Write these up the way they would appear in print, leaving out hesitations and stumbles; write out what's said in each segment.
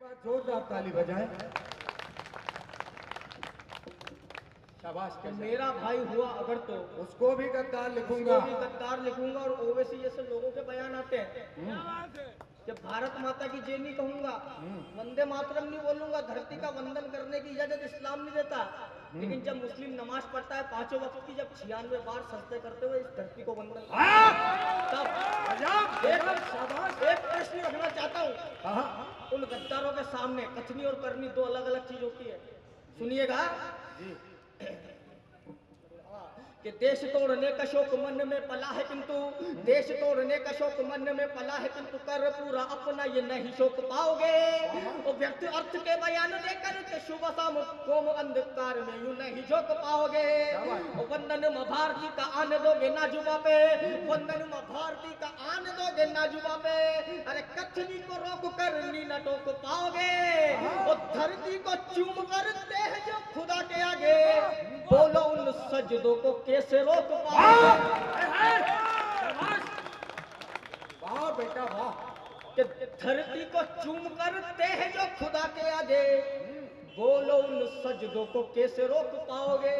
जोरदार ताली बजाएं। शाबाश। कि मेरा भाई हुआ अगर तो उसको भी गद्दार लिखूंगा। उसको भी गद्दार लिखूंगा। और ओवैसी जैसे लोगों के बयान आते हैं कि भारत माता की जय नहीं कहूंगा, वंदे मातरम नहीं बोलूंगा, धरती का वंदन करने की इजाजत इस्लाम नहीं देता। लेकिन जब मुस्लिम नमाज पढ़ता है 5 वक्त की, जब 96 बार सजदे करते हुए इस धरती को वंदन तब एक प्रश्न रखना चाहता हूँ उन गद्दारों के सामने। कथनी और करनी दो अलग अलग चीज होती है, सुनिएगा। कि देश तोड़ने का शौक मन में पला है, किंतु देश तोड़ने का शौक मन में पला है, किंतु कर पूरा अपना ये नहीं शौक पाओगे। और व्यक्ति अर्थ के बयान देकर के शुभ शाम कोम अंधकार में यूं नहीं झोंक पाओगे। और वंदन में भारती का आने दोगे ना जुबा पे, वंदन में भारती का आने दोगे ना जुबा पे। अरे कथनी को रोक कर नी न टोक पाओगे। और धरती को चूम कर दे जो खुदा के आगे, बोलो उन सजदों को कैसे रोक पाओगे। वाह बेटा वाह। कि धरती को चूम करते हैं जो खुदा के आगे, बोलो उन सजदों को कैसे रोक पाओगे।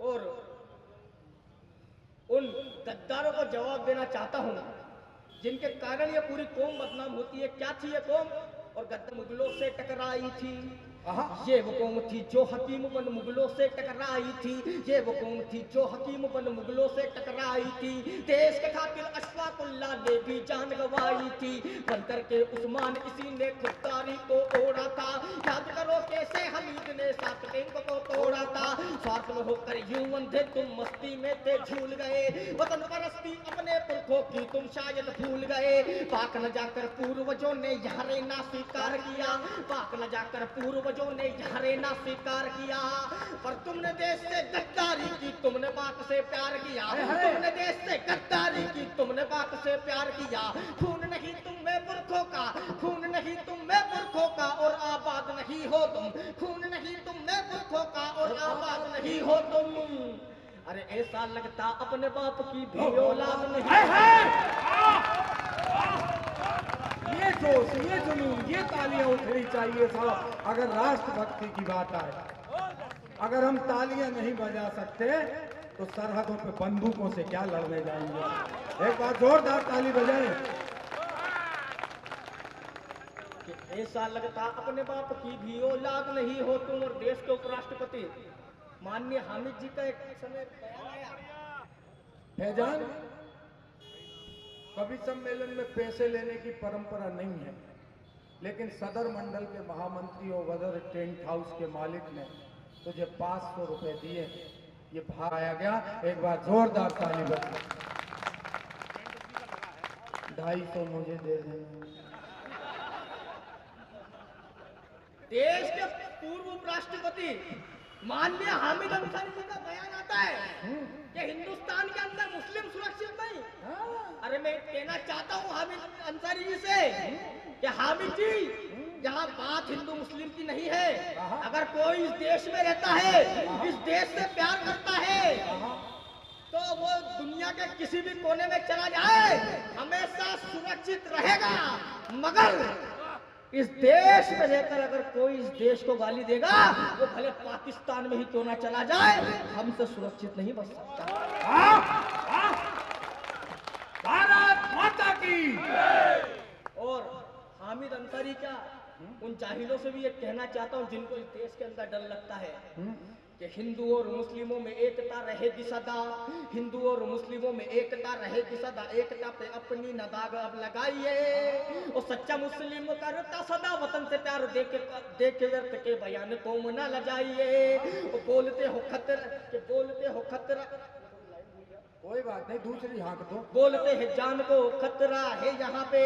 और उन गद्दारों को जवाब देना चाहता हूं जिनके कारण ये पूरी कौम बदनाम होती है। क्या थी ये कौम? और गद्दार मुगलों से टकराई थी। ये वो कौम थी जो हकीम बन मुगलों से टकराई थी। ये वो कौम थी जो हकीम बन मुगलों से टकराई थी। देश के खातिर अशफाकुल्लाह ने भी जान गंवाई थी। बनकर के उस्मान इसी ने खुददारी को ओढ़ा था। याद करो कैसे हमीद ने 7 टैंक को तोड़ा था। स्वार्थ में होकर यूं अंधे तुम मस्ती में थे झूल गए। वतन परस्ती अपने पुरखों की तुम शायद भूल गए। पाक न जाकर पूर्वजों ने यहाँ रहना स्वीकार किया। पाक न जाकर पूर्वजों ने यहाँ रहना स्वीकार किया। पर तुमने देश से गद्दारी की, तुमने पाक से प्यार किया। तुमने देश से गद्दारी की, तुमने पाक से प्यार किया। खून नहीं तुम में पुरखों का, खून नहीं तुम में पुरखों का, और आबाद नहीं हो तुम। खून नहीं तुम में पुरखों का, और आबाद नहीं हो तुम। अरे ऐसा लगता अपने बाप की भी औलाद नहीं। ये जोश, ये जुनून, ये तालियां उठनी चाहिए साहब अगर राष्ट्रभक्ति की बात आए। अगर हम तालियां नहीं बजा सकते तो सरहदों पे बंदूकों से क्या लड़ने जाएंगे। एक बार जोरदार ताली बजाएं। कि ऐसा लगता अपने बाप की भी औलाद नहीं हो तुम। और देश के उपराष्ट्रपति माननीय हामिद जी का एक समय बयान आया। फैजान, कवि सम्मेलन में पैसे लेने की परंपरा नहीं है, लेकिन सदर मंडल के महामंत्री और वदर टेंट हाउस के मालिक ने तुझे 500 रुपए दिए। ये भाग आया गया। एक बार जोरदार ताली बजाएं। 250 मुझे दे देना। देश के पूर्व उपराष्ट्रपति माननीय हामिद अंसारी जी का बयान आता है कि हिंदुस्तान के अंदर मुस्लिम सुरक्षित नहीं। अरे मैं कहना चाहता हूँ हामिद अंसारी जी से कि हामिद जी, यहाँ बात हिंदू मुस्लिम की नहीं है। अगर कोई इस देश में रहता है, इस देश से प्यार करता है, तो वो दुनिया के किसी भी कोने में चला जाए हमेशा सुरक्षित रहेगा। मगर इस देश में रहकर अगर कोई इस देश को गाली देगा, वो भले पाकिस्तान में ही क्यों ना चला जाए, हमसे सुरक्षित नहीं बच सकता। भारत माता की। और हामिद अंसारी क्या, उन जाहिलों से भी ये कहना चाहता हूँ जिनको इस देश के अंदर डर लगता है कि हिंदू और मुस्लिमों में एकता रहेगी सदा। हिंदू और मुस्लिमों में एकता रहेगी सदा। एकता पे अपनी न दाग अब लगाइए। और सच्चा मुस्लिम करता सदा वतन से प्यार देखे व्यर्थ के बयान को न लजाइए। और बोलते हो खतरा, कोई बात नहीं, दूसरी हाँक दो। बोलते हैं जान को खतरा है यहाँ पे,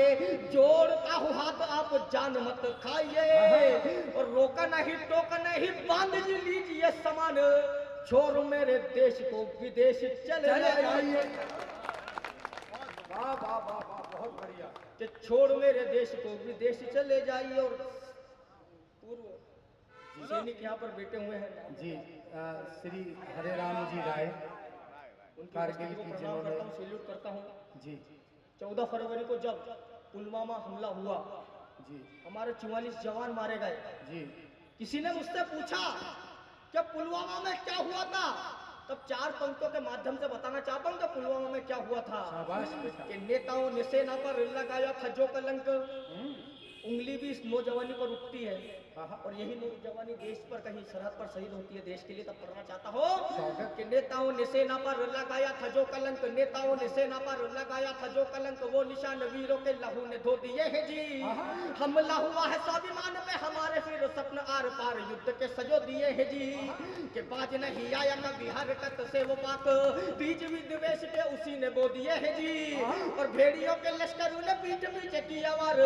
जोड़ता हूँ हाथ आप जान मत खाइए। और रोका नहीं टोका नहीं, बांध लीजिए सामान, छोड़ मेरे देश को विदेश चले जाइए। वाह वाह वाह वाह, बहुत बढ़िया। कि छोड़ मेरे देश को विदेश चले जाइए। और पूर्व सैनिक यहाँ पर बैठे हुए हैं जी, श्री हरे राम जी राय कारगिल की, जिन्होंने सैल्यूट करता हूँ जी 14 फरवरी को जब पुलवामा हमला हुआ जी हमारे 44 जवान मारे गए। जी किसी ने मुझसे पूछा कि पुलवामा में क्या हुआ था, तब 4 पंक्तियों के माध्यम से बताना चाहता हूँ कि पुलवामा में क्या हुआ था। शाबाश बेटा। कि नेताओं ने सेना पर लगाया था जो कलंक, उंगली भी इस नौजवानी पर उठती है, और यही नौजवानी देश पर कहीं सरहद पर शहीद होती है देश के लिए। तब पढ़ना चाहता हूँ कि नेताओं ने सेना पर लगाया था जो कलंक, नेताओं ने सेना पर लगाया था जो कलंक, वो निशान वीरों के लहू ने धो दिए हैं जी। हमला हुआ है स्वाभिमान पे हमारे, फिर सपन आर पार युद्ध के सजो दिए हैं जी। कि बाज नहीं आया कभी हरकत से वो पाक, बीज विद्वेष पे उसी ने बो दिए हैं जी। और भेड़ियों के लश्करों ने पीठ पीछे किया वार,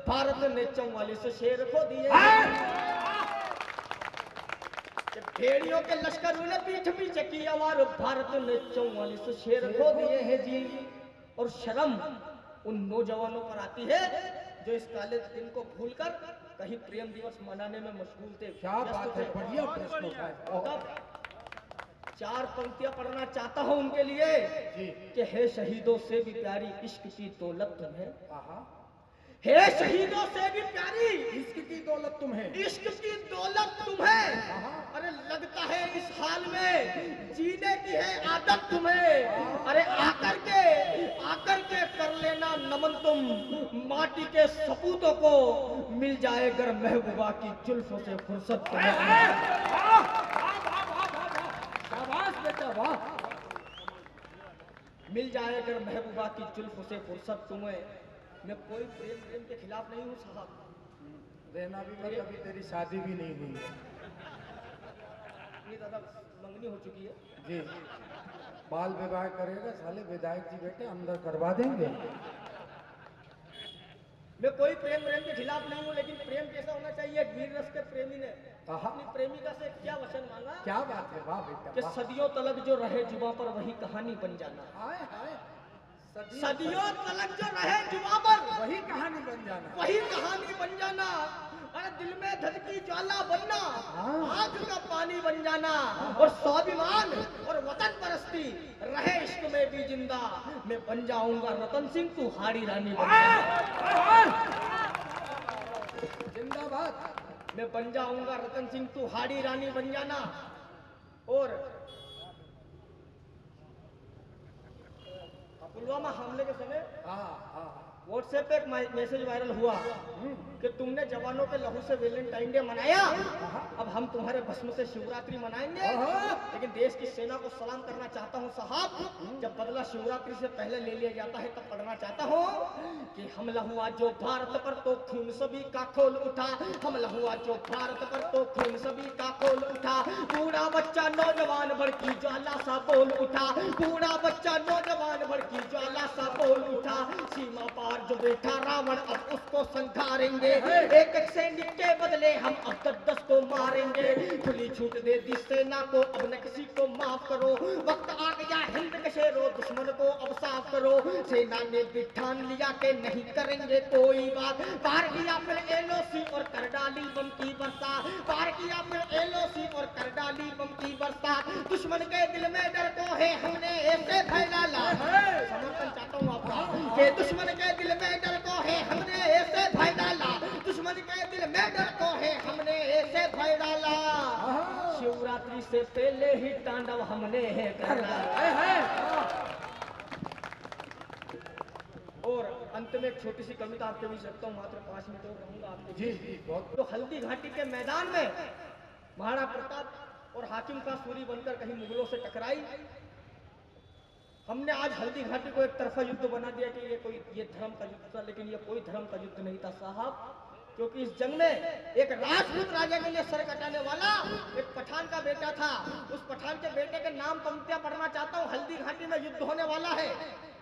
भारत ने 44 शेर खो दिए। भेड़ियों के लश्करों ने पीठ पीछे किया वार, भारत ने 44 शेर खो दिए हैं जी। और शर्म उन नौजवानों पर आती है जो इस काले दिन को भूलकर कहीं प्रेम दिवस मनाने में मशगूल थे। क्या बात है, बढ़िया प्रश्न उठाया। तब 4 पंक्तियां पढ़ना चाहता हूं उनके लिए जी कि हे शहीदों से भी प्यारी इश्क की दौलत तुम्हें, आहा, हे शहीदों से भी प्यारी इश्क की दौलत तुम्हें, इश्क की दौलत तुम्हें। अरे लगता है इस हाल में जीने की है आदत तुम्हें। अरे आकर के कर लेना नमन तुम, माटी के सपूतों को मिल जाए गर महबूबा की जुल्फों से फुर्सत तुम्हें। शाबाश बेटा वाह। मिल जाए गर महबूबा की जुल्फों से फुर्सत तुम्हें। मैं कोई प्रेम के खिलाफ नहीं हूँ साहब। रहना भी मत, अभी तेरी शादी भी नहीं हुई। ये दादा मंगनी हो चुकी है जी, बाल विवाह करेगा साले विधायक जी बेटे, अंदर करवा देंगे। मैं कोई प्रेम के खिलाफ नहीं हूँ, लेकिन प्रेम कैसा होना चाहिए। वीर रस के प्रेमी ने अपनी प्रेमिका से क्या वचन मांगा। क्या बात है, वाह बेटा कि सदियों तलक जो रहे जुबां पर वही कहानी बन जाना। हाय हाय, सदियों तलक जो रहे जुबां पर वही कहानी बन जाना, वही कहानी बन जाना। अरे दिल में धधकी ज्वाला बनना, आग का पानी बन जाना। और स्वाभिमान और वतन परस्ती रहे इश्क में भी जिंदा, मैं बन जाऊंगा रतन सिंह तू हाड़ी रानी बन जाना। जिंदाबाद। मैं बन जाऊंगा रतन सिंह तू हाड़ी रानी बन जाना। और पुलवामा हमले के समय व्हाट्सएप पे एक मैसेज वायरल हुआ कि तुमने जवानों के लहू से वैलेंटाइन डे मनाया, अब हम तुम्हारे भस्म से शिवरात्रि मनाएंगे। लेकिन देश की सेना को सलाम करना चाहता हूं साहब, जब बदला शिवरात्रि से पहले ले लिया जाता है तब पढ़ना चाहता हूं कि हमला हुआ जो भारत पर तो खून सभी का खोल उठा, हमला हुआ जो भारत पर तो खून सभी का खोल उठा। बूढ़ा बच्चा नौजवान भड़की ज्वाला सा बोल उठा, बूढ़ा बच्चा नौजवान भड़की ज्वाला सा बोल उठा। सीमा पार जो बैठा रावण अब उसको संघारेंगे, एक एक सैनिक के बदले हम अब 10 को मारेंगे। खुली छूट दे दी सेना को, अब न किसी को माफ करो। वक्त आ गया हिंद के शेरों, दुश्मन को अब साफ करो। सेना ने भी ठान लिया कि नहीं करेंगे कोई बात। पार किया फिर एलओसी और कर डाली बम की बरसात, पार किया फिर एलओसी और कर डाली बम की बरसात। दुश्मन के दिल में डर को है हमने ऐसे फैला, समर्थन चाहता हूँ आपका कि दुश्मन के दिल में डर को है हमने ऐसे भय डाला, दुश्मन के दिल में डर को है हमने ऐसे भय डाला। शिवरात्रि से पहले ही तांडव हमने है करना। और अंत में एक छोटी सी कविता आपके बीच रखता हूँ, मात्र 5 मिनट और रहूंगा आपके जी बहुत। तो हल्दी घाटी के मैदान में महाराणा प्रताप और हाकिम का सूरी बनकर कहीं मुगलों से टकराई। हमने आज हल्दी घाटी को एक तरफा युद्ध बना दिया कि ये धर्म का युद्ध था, लेकिन ये कोई धर्म का युद्ध नहीं था साहब, क्योंकि इस जंग में एक राजपूत राजा के लिए सर कटाने वाला एक पठान का बेटा था। उस पठान के बेटे के नाम पंक्तियां पढ़ना चाहता हूँ। हल्दी घाटी में युद्ध होने वाला है,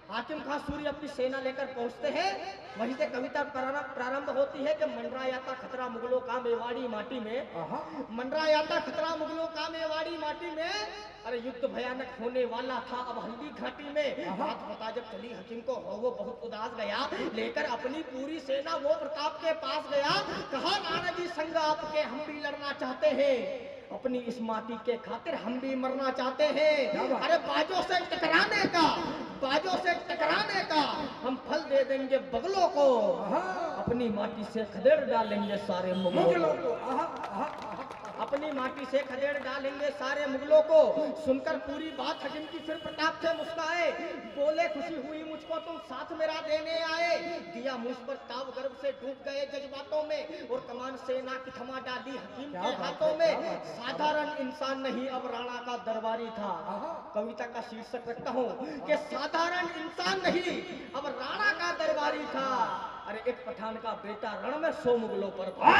हाकिम खां सूरी अपनी सेना लेकर पहुंचते हैं। वहीं से कविता प्रारंभ होती है कि मंडरायाता खतरा मुगलों का मेवाड़ी माटी में, मंडरायाता खतरा मुगलों का मेवाड़ी माटी में। अरे युद्ध भयानक होने वाला था अब हल्दी घाटी में। बात पता जब चली हकीम को वो बहुत उदास गया, लेकर अपनी पूरी सेना वो प्रताप के पास गया। कहा नाना जी संग आपके हम भी लड़ना चाहते हैं, अपनी इस माटी के खातिर हम भी मरना चाहते हैं। अरे बाजों से टकराने का हम फल दे देंगे बगलों को, अपनी माटी से खदेड़ डालेंगे सारे मुगलों को, अपनी माटी से खदेड़ डालेंगे सारे मुगलों को। सुनकर पूरी बात हकीम की फिर प्रताप से मुस्काए, बोले खुशी हुई मुझको तुम साथ मेरा देने आए। दिया मुझ पर ताव गर्व से डूब गए जज्बातों में, और कमान सेना की थमा डाली हकीम के हाथों में। साधारण इंसान नहीं अब राणा का दरबारी था। कविता का शीर्षक रखता हूँ कि साधारण इंसान नहीं अब राणा का दरबारी था। अरे एक पठान का बेटा रण में 100 मुगलों पर था।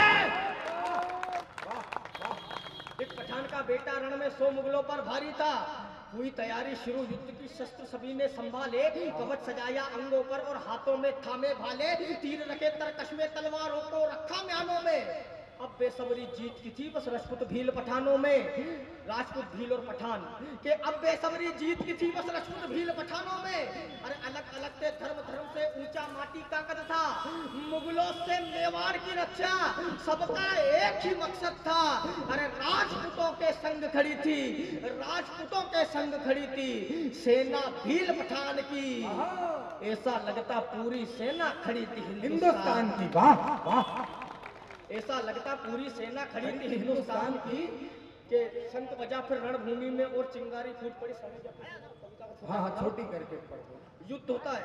एक पठान का बेटा रण में 100 मुगलों पर भारी था। हुई तैयारी शुरू युद्ध की, शस्त्र सभी ने संभाले, कवच सजाया अंगों पर और हाथों में थामे भाले। तीर रखे तरकश में, तलवारों को रखा म्यानों में। अब बेसब्री जीत की थी बस राजपूत भील पठानों में। राजपूत भील और पठान के अब बेसब्री जीत की थी बस राजपूत भील पठानों में। अरे अलग अलग थे धर्म, धर्म से ऊंचा माटी का कद था। मुगलों से मेवाड़ की रक्षा, सबका एक ही मकसद था। अरे राजपूतों के संग खड़ी थी, राजपूतों के संग खड़ी थी सेना भील पठान की। ऐसा लगता पूरी सेना खड़ी थी हिंदुस्तान की। वाह वाह, ऐसा लगता पूरी सेना खड़ी थी हिंदुस्तान की। के शंख बजा फिर रणभूमि में और चिंगारी फूट पड़ी। हाँ, छोटी करके पढ़ दो। युद्ध होता है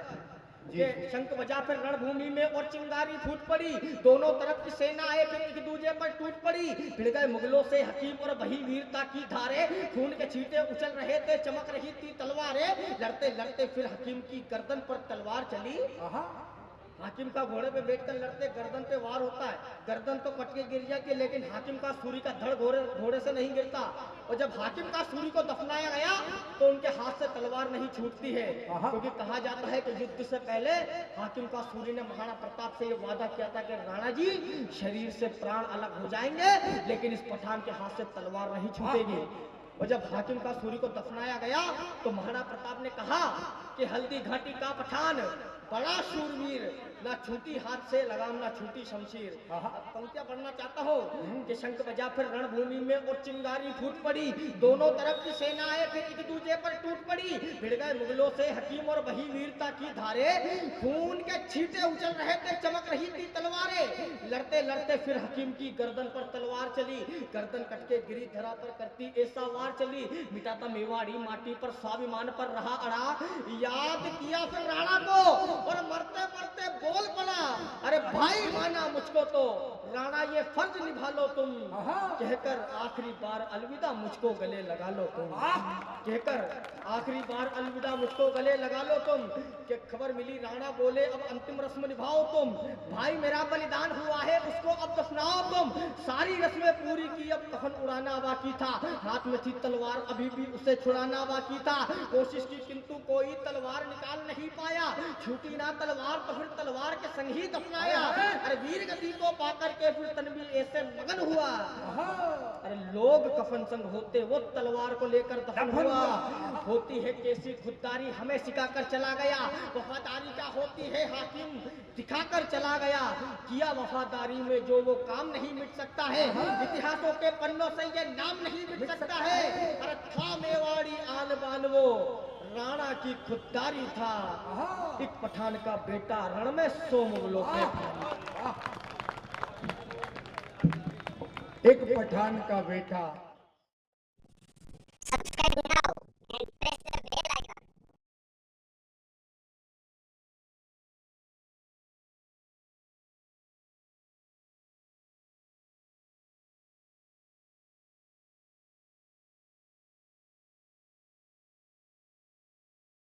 कि शंख बजा फिर रणभूमि में और चिंगारी फूट पड़ी। दोनों तरफ की सेना एक दूसरे पर टूट पड़ी। भिड़ गए मुगलों से हकीम और वही वीरता की धारे। खून के छींटे उछल रहे थे, चमक रही थी तलवारें। लड़ते लड़ते फिर हकीम की गर्दन पर तलवार चली। हाकिम का घोड़े पे बैठकर लड़ते गर्दन पे वार होता है। गर्दन तो कट के गिर जाती है, लेकिन हाकिम का सूरी का धड़ घोड़े से नहीं गिरता। और जब हाकिम का सूरी को दफनाया गया तो उनके हाथ से तलवार नहीं छूटती है, क्योंकि कहा जाता है कि युद्ध से पहले हाकिम का सूरी ने महाराणा प्रताप से ये वादा किया था कि राणा जी शरीर से प्राण अलग हो जाएंगे, लेकिन इस पठान के हाथ से तलवार नहीं छूटेगी। और जब हाकिम का सूरी को दफनाया गया तो महाराणा प्रताप ने कहा कि हल्दी घाटी का पठान बड़ा शूरवीर, ना छूटी हाथ से लगाम ना छूटी शमशीर। पंक्तियां पढ़ना चाहता हूँ कि शंख बजा फिर रणभूमि में और चिंगारी फूट पड़ी। दोनों तरफ की सेनाएं फिर एक दूसरे पर टूट पड़ी। भिड़ गए मुगलों से हकीम और वही वीरता की धारे। खून के छींटे उछल रहे थे, चमक रही थी तलवारें। लड़ते लड़ते फिर हकीम की गर्दन पर तलवार चली। गर्दन कट के गिरी धरा पर करती ऐसा वार चली। मिटाता मेवाड़ी माटी पर स्वाभिमान पर रहा अड़ा। याद किया फिर राणा को और मरते मरते बोल पड़ा, अरे भाई माना मुझको तो राणा ये फर्ज निभा लो तुम। कहकर आखिरी बार अलविदा मुझको गले लगा लो तुम। कहकर आखिरी बार अलविदा मुझको गले लगा लो तुम। कि खबर मिली राणा बोले अब अंतिम रस्म निभाओ तुम। भाई मेरा बलिदान हुआ है उसको अब दफनाओ तुम। सारी रस्में पूरी की, अब कफन उड़ाना बाकी था। हाथ में थी तलवार अभी भी उसे छुड़ाना बाकी था। कोशिश की किंतु कोई तलवार निकाल नहीं पाया। छूटी ना तलवार तो फिर तलवार के संग ही दफनाया। अरे वीर गति को पाकर के फिर तनवीर ऐसे मगन हुआ। अरे लोग कफन संग होते वो तलवार को लेकर दफन हुआ। होती है कैसी खुददारी हमें सिखाकर चला गया। वफादारी क्या होती है हाकिम दिखाकर चला गया। किया वफादारी में जो वो काम नहीं मिट सकता है। इतिहासों के पन्नों से ये नाम नहीं मिट सकता है। अरे था मेवाड़ी आन बान वो राणा की खुददारी था। एक पठान का बेटा रण में 100 मुगलों के। एक पठान का बेटा